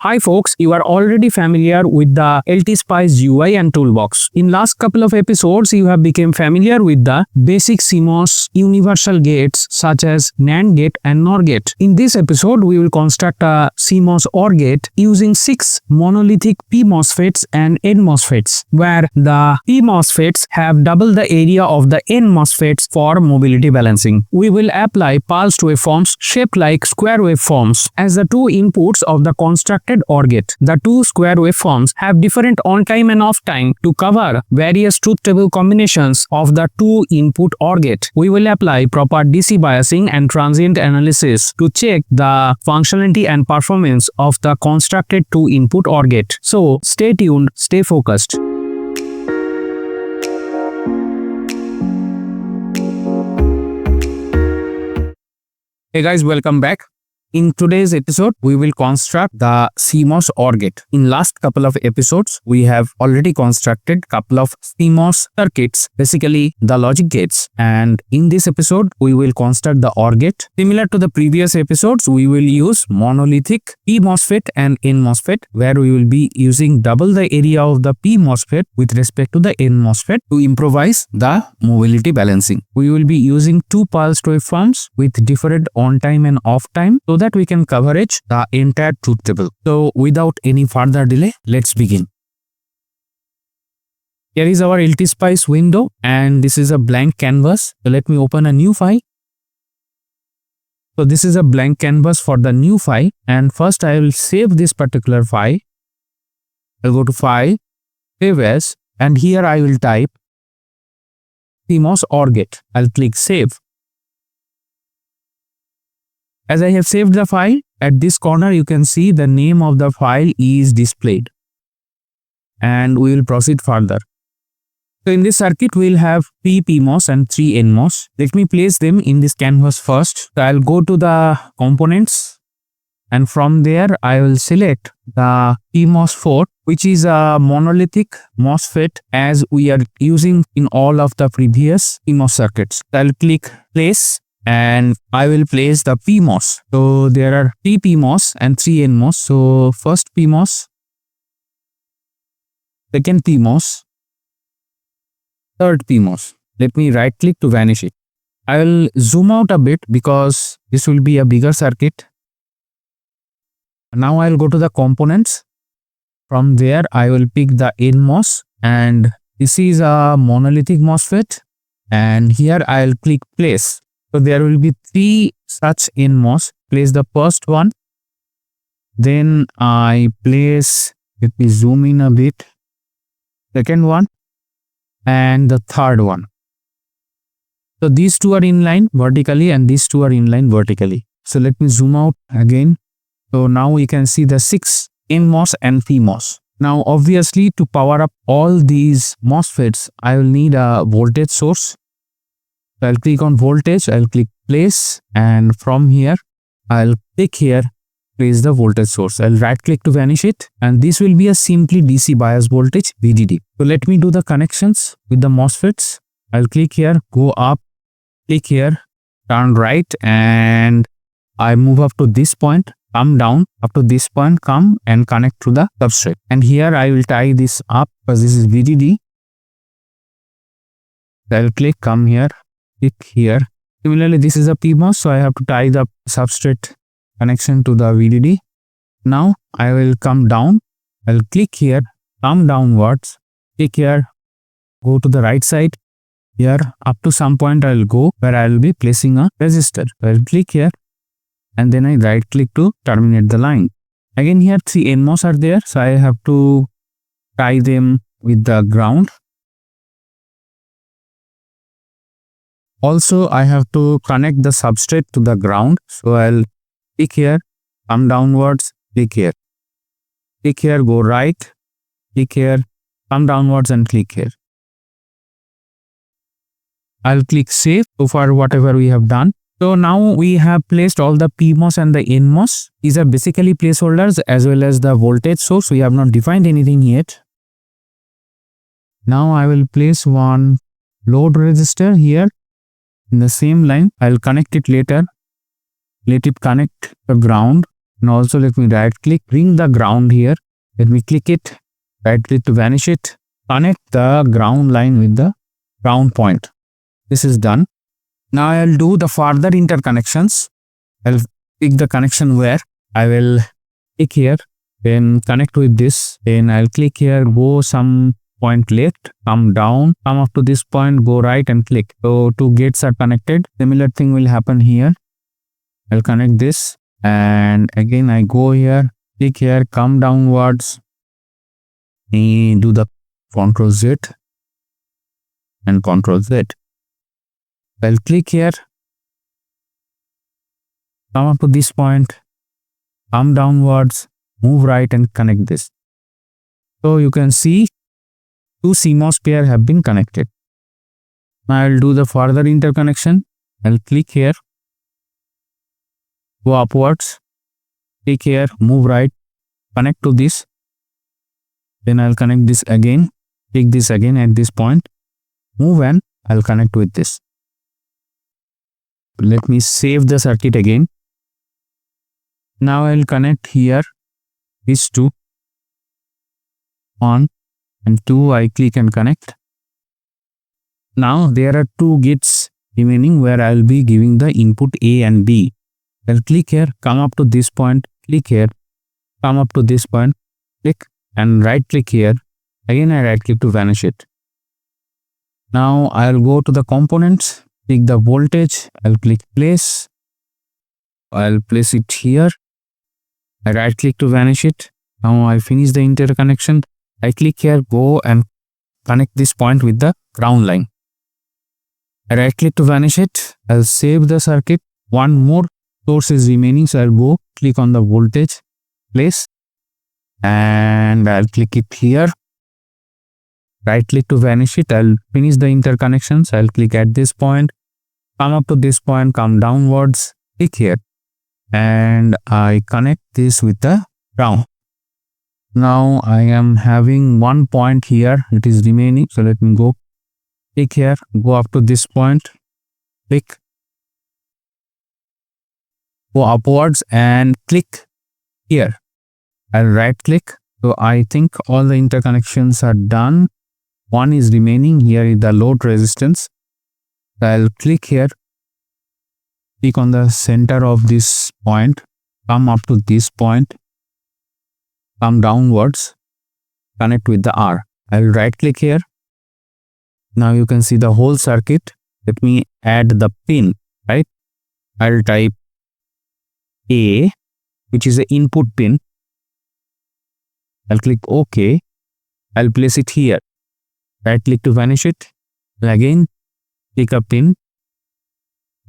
Hi folks, you are already familiar with the LTSpice UI and toolbox. In last couple of episodes, you have become familiar with the basic CMOS universal gates such as NAND gate and NOR gate. In this episode, we will construct a CMOS OR gate using 6 monolithic PMOSFETs and NMOSFETs, where the PMOSFETs have double the area of the NMOSFETs for mobility balancing. We will apply pulsed waveforms shaped like square waveforms as the two inputs of the constructed OR gate. The two square waveforms have different on-time and off-time to cover various truth table combinations of the two input OR gate. We will apply proper DC biasing and transient analysis to check the functionality and performance of the constructed two input OR gate. So stay tuned, stay focused. Hey guys, welcome back. In today's episode, we will construct the CMOS OR gate. In last couple of episodes, we have already constructed couple of CMOS circuits, basically the logic gates. And in this episode, we will construct the OR gate. Similar to the previous episodes, we will use monolithic PMOSFET and NMOSFET, where we will be using double the area of the PMOSFET with respect to the NMOSFET to improvise the mobility balancing. We will be using two pulsed waveforms with different on-time and off-time, so that we can coverage the entire truth table. So without any further delay, let's begin. Here is our LTSpice window and this is a blank canvas. So let me open a new file. So this is a blank canvas for the new file, and first I will save this particular file. I'll go to File, Save As, and here I will type CMOS OR gate. I'll click Save. As I have saved the file, at this corner you can see the name of the file is displayed. And we will proceed further. So in this circuit, we will have 3 PMOS and 3 NMOS. Let me place them in this canvas first. So I'll go to the components, and from there I will select the PMOS4, which is a monolithic MOSFET as we are using in all of the previous PMOS circuits. So I'll click Place. And I will place the PMOS. So there are 3 PMOS and 3 NMOS. So first PMOS, second PMOS, third PMOS. Let me right click to vanish it. I will zoom out a bit because this will be a bigger circuit. Now I will go to the components. From there I will pick the NMOS, and this is a monolithic MOSFET, and here I will click Place. So there will be 3 such NMOS. Place the first one. Then I place, let me zoom in a bit, second one and the third one. So these two are in line vertically and these two are in line vertically. So let me zoom out again. So now we can see the 6 NMOS and PMOS. Now obviously to power up all these MOSFETs, I will need a voltage source. So I'll click on voltage, I'll click place, and from here I'll click here, place the voltage source. I'll right click to vanish it, and this will be a simply DC bias voltage VDD. So let me do the connections with the MOSFETs. I'll click here, go up, click here, turn right, and I move up to this point, come down up to this point, come and connect to the substrate. And here I will tie this up because this is VDD. I'll click, come here, click here. Similarly, this is a PMOS, so I have to tie the substrate connection to the VDD. Now I will come down. I'll click here, come downwards, click here, go to the right side. Here up to some point I will go where I will be placing a resistor. I'll click here and then I right click to terminate the line. Again here 3 NMOS are there, so I have to tie them with the ground. Also, I have to connect the substrate to the ground. So I'll click here, come downwards, click here. Click here, go right, click here, come downwards and click here. I'll click Save. So far whatever we have done. So now we have placed all the PMOS and the NMOS. These are basically placeholders as well as the voltage source. We have not defined anything yet. Now I will place one load resistor here. In the same line, I'll connect it later. Let it connect the ground And also let me right click, bring the ground here. Let me click it, right click to vanish it, connect the ground line with the ground point. This is done. Now I'll do the further interconnections. I'll pick the connection where I will click here, then connect with this. Then I'll click here, go some point left, come down, come up to this point, go right and click. So two gates are connected. Similar thing will happen here. I'll connect this and again I go here, click here, come downwards, and do the Ctrl Z and Ctrl Z. I'll click here, come up to this point, come downwards, move right and connect this. So you can see two CMOS pair have been connected. Now I'll do the further interconnection. I'll click here, go upwards, click here, move right, connect to this. Then I'll connect this again, click this again at this point, move and I'll connect with this. Let me save the circuit again. Now I'll connect here these two, 1 and 2. I click and connect. Now there are two gates remaining where I'll be giving the input A and B. I'll click here, come up to this point, click here, come up to this point, click and right click here. Again I right click to vanish it. Now I'll go to the components, click the voltage, I'll click place. I'll place it here. I right click to vanish it. Now I finish the interconnection. I click here, go and connect this point with the ground line. I right click to vanish it. I'll save the circuit. One more source is remaining, so I'll go click on the voltage, place, and I'll click it here. Right click to vanish it. I'll finish the interconnections. I'll click at this point, come up to this point, come downwards, click here, and I connect this with the ground. Now I am having one point here, it is remaining, so let me go click here, go up to this point, click, go upwards and click here. I'll right click. So I think all the interconnections are done. One is remaining. Here is the load resistance. I'll click here, click on the center of this point, come up to this point, come downwards, connect with the R. I'll right click here. Now you can see the whole circuit. Let me add the pin, right? I'll type A, which is the input pin. I'll click OK. I'll place it here. Right click to vanish it. And again, click a pin.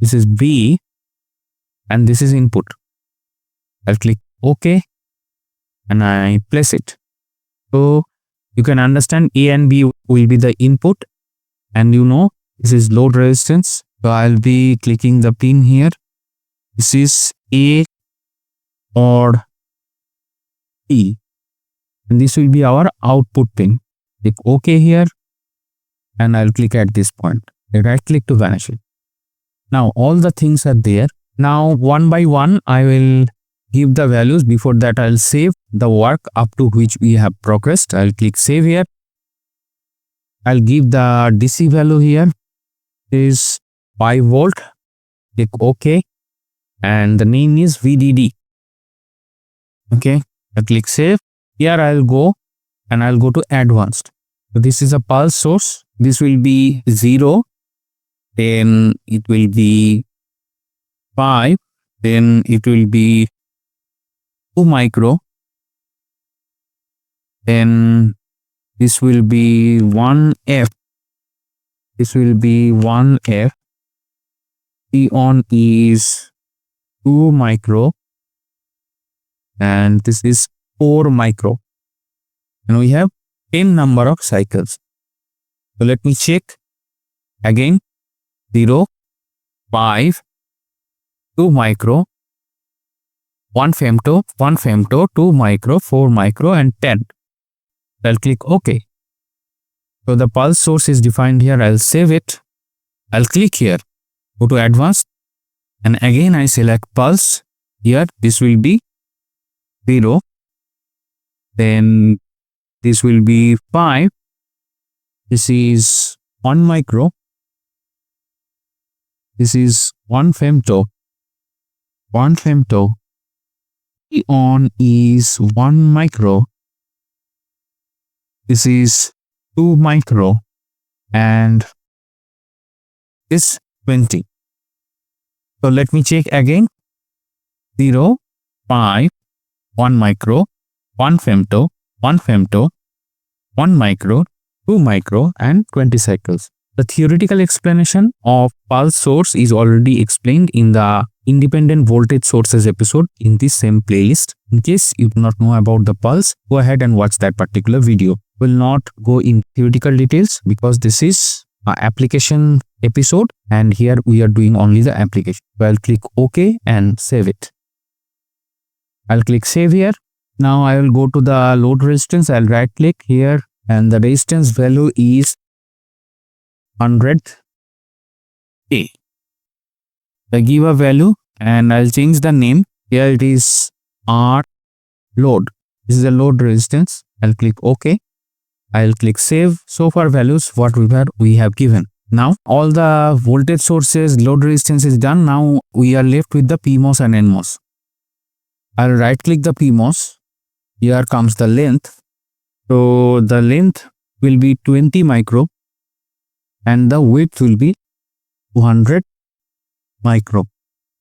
This is B and this is input. I'll click OK and I place it. So you can understand A and B will be the input, and you know this is load resistance. So I'll be clicking the pin here. This is A or E, and this will be our output pin. Click OK here and I'll click at this point. Right click to vanish it. Now all the things are there. Now one by one I will give the values. Before that I'll save the work up to which we have progressed. I'll click save here. I'll give the DC value here is 5 volt. Click OK and the name is VDD. Okay, I click save. Here I'll go and I'll go to advanced. So this is a pulse source. This will be 0, then it will be 5, then it will be 2 micro, then this will be 1F, this will be 1F, T on is 2 micro, and this is 4 micro, and we have 10 number of cycles. So let me check again. 0, 5, 2 micro, 1 femto, 2 micro, 4 micro and 10. I'll click OK. So the pulse source is defined here. I'll save it. I'll click here, go to advanced, and again I select pulse. Here this will be 0, then this will be 5, this is 1 micro, this is 1 femto, P on is 1 micro, this is 2 micro, and this 20. So let me check again. 0, 5, 1 micro, 1 femto, 1 micro, 2 micro, and 20 cycles. The theoretical explanation of pulse source is already explained in the independent voltage sources episode in this same playlist. In case you do not know about the pulse, go ahead and watch that particular video. Will not go in theoretical details because this is an application episode and here we are doing only the application. So I'll click OK and save it. I'll click save here. Now I will go to the load resistance. I'll right click here and the resistance value is 100K. I give a value and I'll change the name. Here it is R load. This is the load resistance. I'll click OK. I'll click save. So far values what we have given. Now all the voltage sources, load resistance is done. Now we are left with the PMOS and NMOS. I'll right click the PMOS. Here comes the length. So the length will be 20 micro and the width will be 200 micro.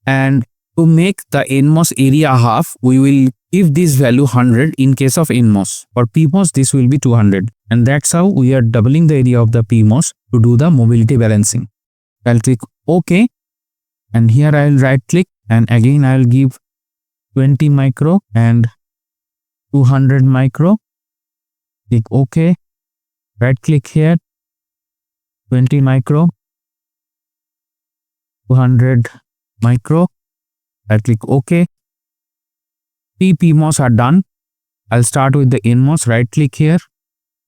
And to make the NMOS area half, we will give this value 100 in case of NMOS. For PMOS, this will be 200. And that's how we are doubling the area of the PMOS to do the mobility balancing. I'll click OK. And here I'll right click and again I'll give 20 micro and 200 micro. Click OK. Right click here. 20 micro. 200 micro. I'll click OK. Three PMOS are done. I'll start with the NMOS. Right click here.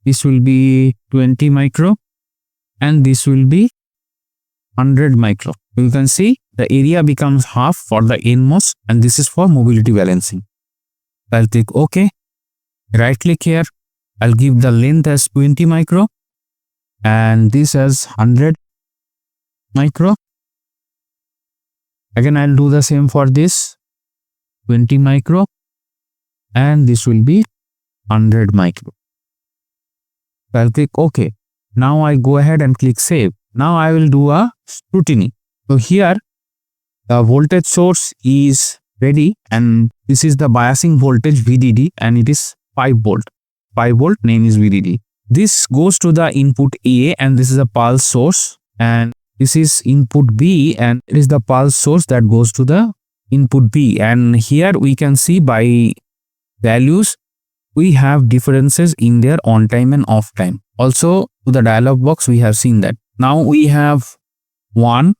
This will be 20 micro and this will be 100 micro. You can see the area becomes half for the NMOS and this is for mobility balancing. I'll click OK. Right click here. I'll give the length as 20 micro and this as 100 micro. Again, I'll do the same for this 20 micro and this will be 100 micro. I'll click OK. Now I go ahead and click save. Now I will do a scrutiny. So here the voltage source is ready and this is the biasing voltage VDD and it is 5 volt. 5 volt name is VDD. This goes to the input A and this is a pulse source and this is input B and it is the pulse source that goes to the input B. And here we can see by values we have differences in their on time and off time. Also to the dialog box we have seen that. Now we have 1,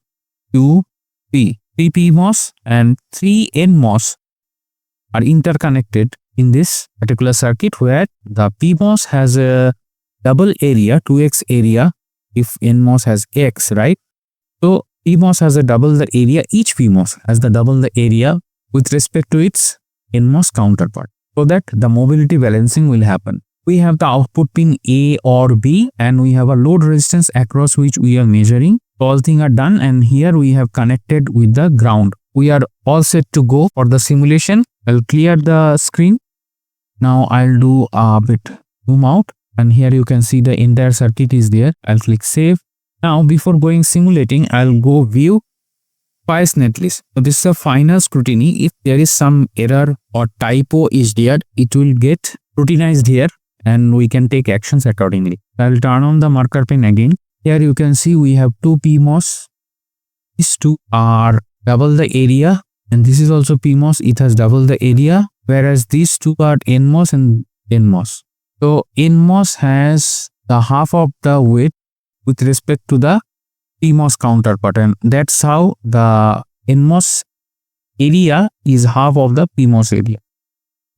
2, 3 PMOS and 3 NMOS are interconnected in this particular circuit where the PMOS has a double area, 2x area if NMOS has x, right? So PMOS has a double the area, each PMOS has the double the area with respect to its NMOS counterpart, so that the mobility balancing will happen. We have the output pin A or B and we have a load resistance across which we are measuring. All things are done and here we have connected with the ground. We are all set to go for the simulation. I'll clear the screen. Now I'll do a bit zoom out and here you can see the entire circuit is there. I'll click save. Now before going simulating, I'll go view SPICE netlist. So this is a final scrutiny. If there is some error or typo is there, it will get scrutinized here and we can take actions accordingly. I'll turn on the marker pen again. Here you can see we have 2 PMOS. These two are double the area and this is also PMOS. It has double the area, whereas these two are NMOS and NMOS. So NMOS has the half of the width with respect to the PMOS counterpart and that's how the NMOS area is half of the PMOS area.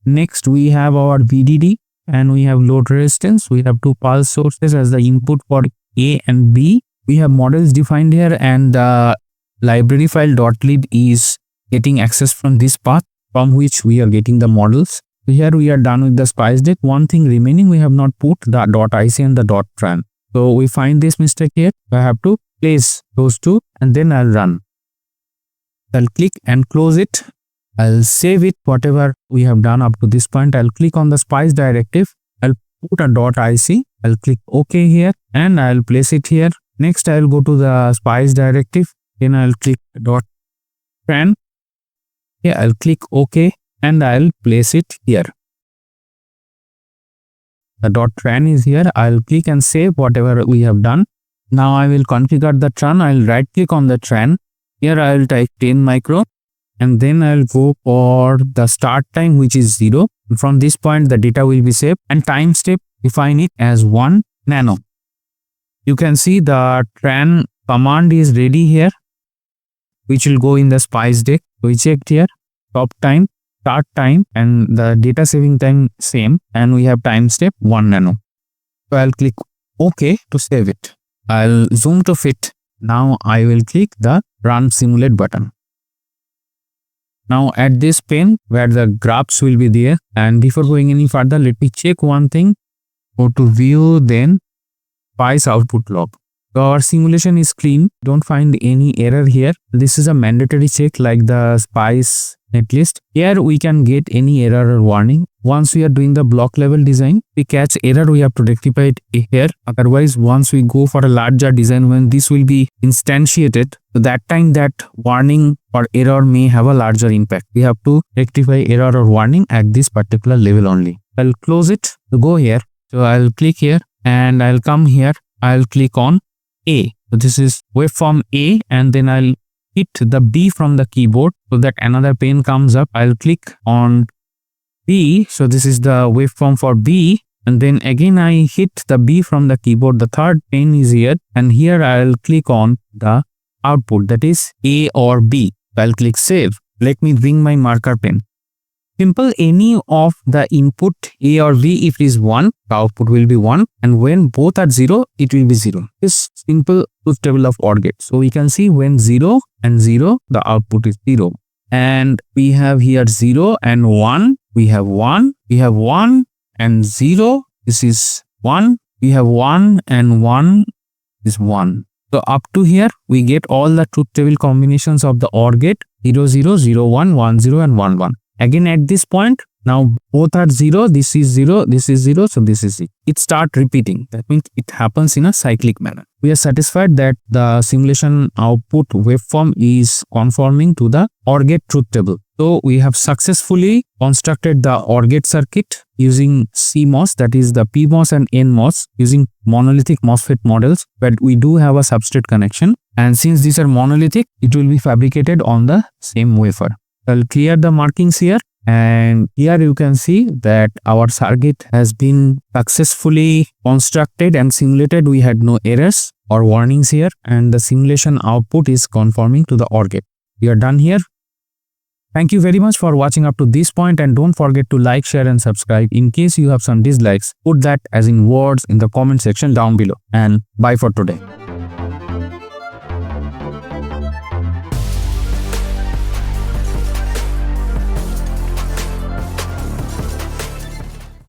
Next we have our VDD and we have load resistance. We have 2 pulse sources as the input for A and B. We have models defined here and the library file .lib is getting access from this path from which we are getting the models. So here we are done with the spice deck. One thing remaining, we have not put the dot IC and the dot tran. So we find this mistake here. I have to place those two and then I'll run. I'll click and close it. I'll save it, whatever we have done up to this point. I'll click on the spice directive. I'll put a dot IC. I'll click OK here and I'll place it here. Next, I'll go to the spice directive. Then I'll click dot tran. Here I'll click OK and I'll place it here. The dot tran is here. I'll click and save whatever we have done. Now I will configure the tran. I'll right click on the tran. Here I'll type 10 micro and then I'll go for the start time, which is 0. From this point the data will be saved, and time step define it as 1 nano. You can see the tran command is ready here, which will go in the spice deck. We checked here top time, start time, and the data saving time same, and we have time step 1 nano. So I'll click OK to save it. I'll zoom to fit. Now I will click the run simulate button. Now at this pane where the graphs will be there, and before going any further, let me check one thing. Go to view, then spice output log. So our simulation is clean. Don't find any error here. This is a mandatory check like the spice netlist. Here we can get any error or warning. Once we are doing the block level design, we catch error, we have to rectify it here. Otherwise, once we go for a larger design, when this will be instantiated, so that time that warning or error may have a larger impact. We have to rectify error or warning at this particular level only. I'll close it to go here. So I'll click here and I'll come here. I'll click on A. So this is waveform A, and then I'll hit the B from the keyboard so that another pane comes up. I'll click on B. So this is the waveform for B, and then again I hit the B from the keyboard. The third pane is here, and here I'll click on the output, that is A or B. I'll click save. Let me bring my marker pen. Simple, any of the input A or B, if it is 1, the output will be 1, and when both are 0, it will be 0. This simple truth table of OR gate. So we can see when 0 and 0, the output is 0. And we have here 0 and 1. We have 1. We have 1 and 0. This is 1. We have 1 and 1 is 1. So up to here, we get all the truth table combinations of the OR gate 0, 0, 0, 1, 1, 0 and 1, 1. Again at this point, now both are 0, this is 0, this is 0, so this is it. It starts repeating. That means it happens in a cyclic manner. We are satisfied that the simulation output waveform is conforming to the OR gate truth table. So we have successfully constructed the OR gate circuit using CMOS, that is the PMOS and NMOS, using monolithic MOSFET models, but we do have a substrate connection. And since these are monolithic, it will be fabricated on the same wafer. I'll clear the markings here, and here you can see that our circuit has been successfully constructed and simulated. We had no errors or warnings here, and the simulation output is conforming to the OR gate. We are done here. Thank you very much for watching up to this point, and don't forget to like, share and subscribe. In case you have some dislikes, put that as in words in the comment section down below, and bye for today.